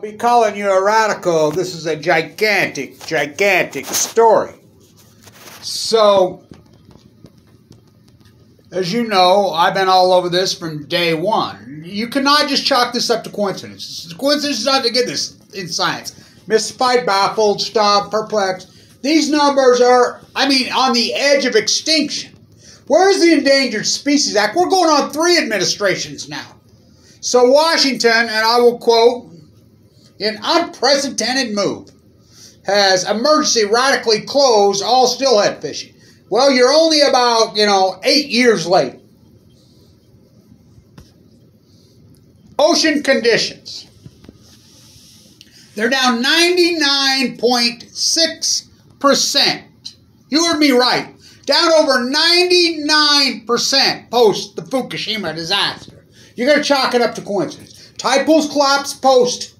I'll be calling you a radical. This is a gigantic, gigantic story. So, as you know, I've been all over this from day one. You cannot just chalk this up to coincidence. Coincidence is not to get this in science. Mystified, baffled, stopped, perplexed. These numbers are, on the edge of extinction. Where's the Endangered Species Act? We're going on 3 administrations now. So Washington, and I will quote, in unprecedented move, has emergency radically closed all steelhead fishing. Well, you're only about, 8 years late. Ocean conditions. They're down 99.6%. You heard me right. Down over 99% post the Fukushima disaster. You're going to chalk it up to coincidence. Tide pools collapse post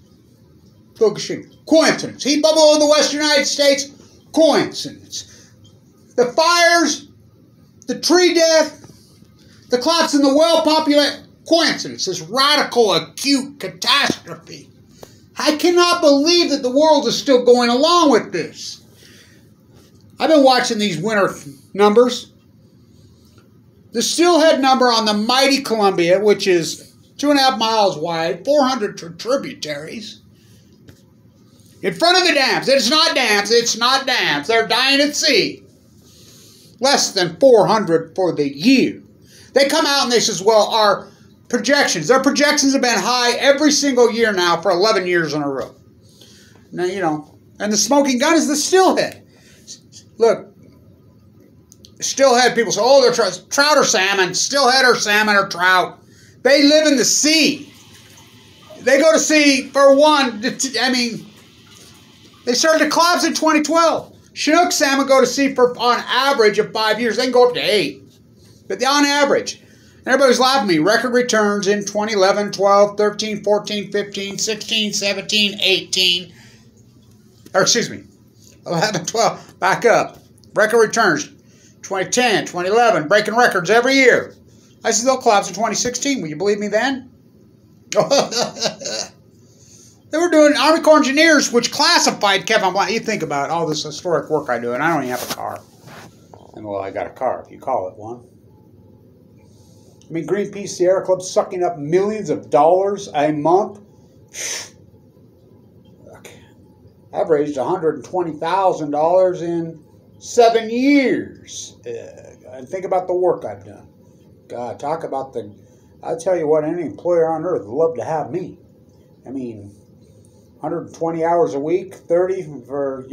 Fukushima. Coincidence. Heat bubble in the western United States. Coincidence. The fires, the tree death, the collapse in the whale population. Coincidence. This radical, acute catastrophe. I cannot believe that the world is still going along with this. I've been watching these winter numbers. The Steelhead number on the mighty Columbia, which is 2.5 miles wide, 400 tributaries. In front of the dams. It's not dams. It's not dams. They're dying at sea. Less than 400 for the year. They come out and they says, well, our projections. Their projections have been high every single year now for 11 years in a row. Now, and the smoking gun is the steelhead. Look, steelhead people say, oh, they're trout or salmon. Steelhead or salmon or trout. They live in the sea. They go to sea for one, they started to collapse in 2012. Chinook salmon go to sea for, on average, of 5 years. They can go up to 8. But on average. Everybody's laughing at me. Record returns in 2011, 12, 13, 14, 15, 16, 17, 18. Or excuse me. 11, 12. Back up. Record returns. 2010, 2011. Breaking records every year. I said they'll collapse in 2016. Will you believe me then? They were doing Army Corps engineers, which classified Kevin Blanch. You think about all this historic work I do, and I don't even have a car. And well, I got a car, if you call it one. Greenpeace Sierra Club sucking up millions of dollars a month. I've raised $120,000 in 7 years. And think about the work I've done. God, talk about the... I tell you what, any employer on earth would love to have me. 120 hours a week, 30 for,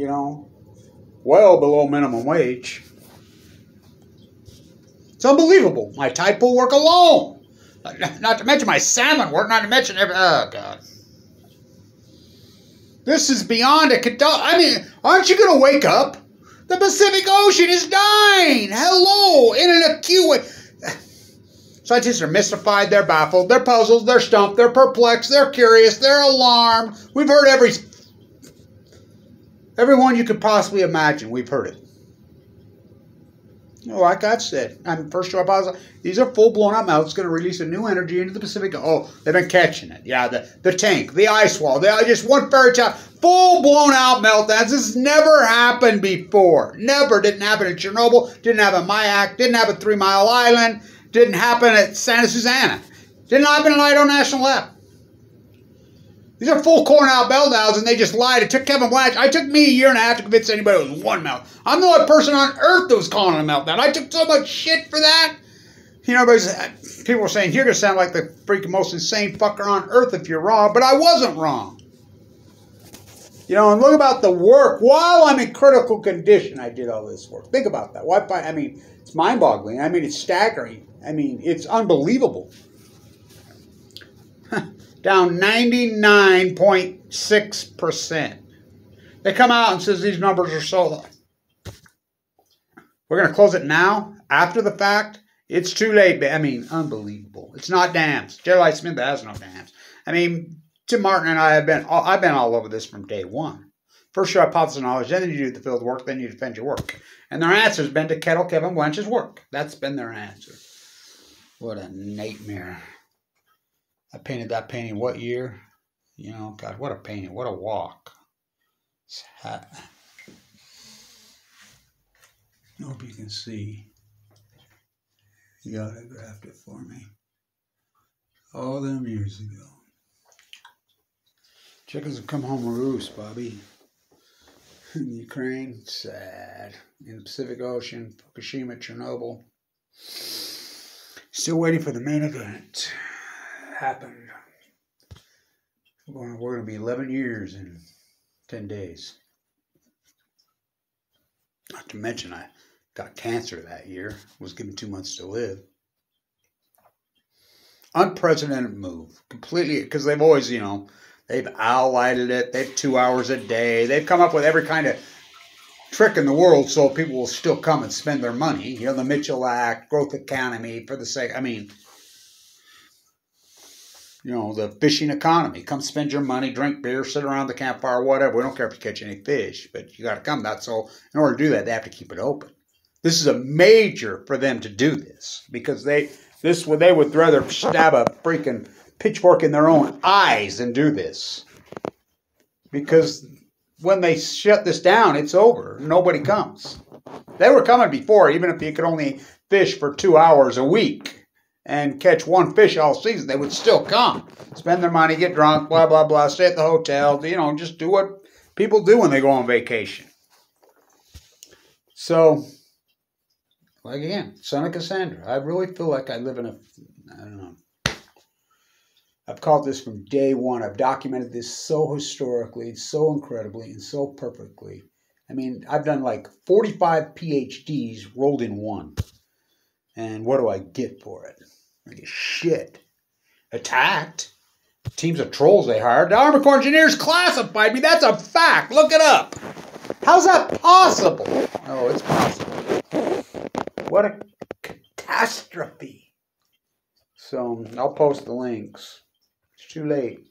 well below minimum wage. It's unbelievable. My tide pool work alone. Not to mention my salmon work, not to mention every... Oh, God. This is beyond a... aren't you going to wake up? The Pacific Ocean is dying. Hello. In an acute way. Scientists are mystified, they're baffled, they're puzzled, they're stumped, they're perplexed, they're curious, they're alarmed. We've heard every one you could possibly imagine. We've heard it. Like I've said, first to apologize. These are full blown out melts going to release a new energy into the Pacific. Oh, they've been catching it. Yeah, the tank, the ice wall. They are just one fairy tale. Full blown out meltdowns. This has never happened before. Never. Didn't happen in Chernobyl. Didn't happen in Mayak. Didn't happen at 3 Mile Island. Didn't happen at Santa Susana. Didn't happen at Idaho National Lab. These are full corn out meltdowns, and they just lied. It took Kevin Blanch. It took me a year and a half to convince anybody it was one melt. I'm the only person on earth that was calling it a meltdown. I took so much shit for that. People were saying, you're going to sound like the freaking most insane fucker on earth if you're wrong, but I wasn't wrong. And look about the work. While I'm in critical condition, I did all this work. Think about that. It's mind-boggling. It's staggering. It's unbelievable. Down 99.6%. They come out and says these numbers are so low. We're going to close it now, after the fact. It's too late. Unbelievable. It's not dams. Jerry Smith has no dams. Tim Martin and I I've been all over this from day one. First you hypothesis knowledge, then you do the field work, then you defend your work. And their answer has been to kettle Kevin Blanch's work. That's been their answer. What a nightmare. I painted that painting what year? You know, God, what a pain. What a walk. I hope you can see. You autographed it for me. All them years ago. Chickens have come home to roost, Bobby. In Ukraine, sad. In the Pacific Ocean, Fukushima, Chernobyl. Still waiting for the main event. Happened. We're going to be 11 years in 10 days. Not to mention I got cancer that year. Was given 2 months to live. Unprecedented move. Completely, because they've always, you know, they've owl-lighted it. They've 2 hours a day. They've come up with every kind of trick in the world so people will still come and spend their money. You know, the Mitchell Act, growth economy, for the sake, I mean, you know, the fishing economy. Come spend your money, drink beer, sit around the campfire, whatever. We don't care if you catch any fish, but you got to come. That's all. In order to do that, they have to keep it open. This is a major for them to do this because they would rather stab a freaking pitchfork in their own eyes than do this. Because when they shut this down, it's over. Nobody comes. They were coming before, even if you could only fish for 2 hours a week and catch one fish all season, they would still come. Spend their money, get drunk, blah, blah, blah, stay at the hotel, you know, just do what people do when they go on vacation. So, like again, son of Cassandra, I really feel like I live in a, I don't know. I've called this from day one. I've documented this so historically, so incredibly, and so perfectly. I mean, I've done like 45 PhDs rolled in one. And what do I get for it? I get shit. Attacked. Teams of trolls they hired. The Army Corps Engineers classified me. That's a fact. Look it up. How's that possible? Oh, it's possible. What a catastrophe. So, I'll post the links. It's too late.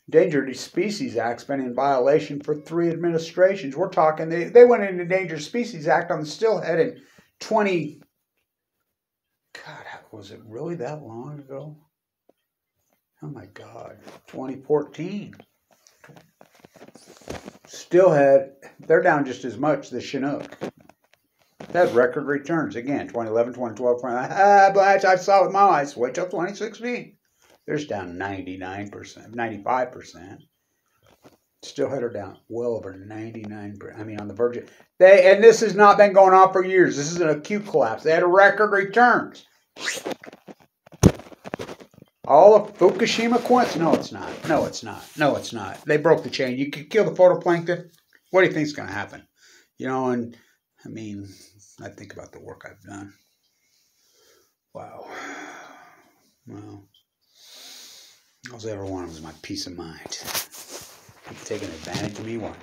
Endangered Species Act's been in violation for 3 administrations. We're talking, they went into Endangered Species Act on the Steelhead in 20... God, was it really that long ago? Oh my God, 2014. Steelhead, they're down just as much, the Chinook. They had record returns. Again, 2011, 2012, I saw it with my eyes. Wait till 2016. They're down 99%, 95%. Steelhead are down well over 99%. I mean, on the verge of... And this has not been going on for years. This is an acute collapse. They had record returns. All of Fukushima coincidence? No, it's not. No, it's not. No, it's not. They broke the chain. You could kill the photoplankton. What do you think is going to happen? You know, and I mean, I think about the work I've done. Wow. Well, all I ever wanted was my peace of mind. You've taken advantage of me once.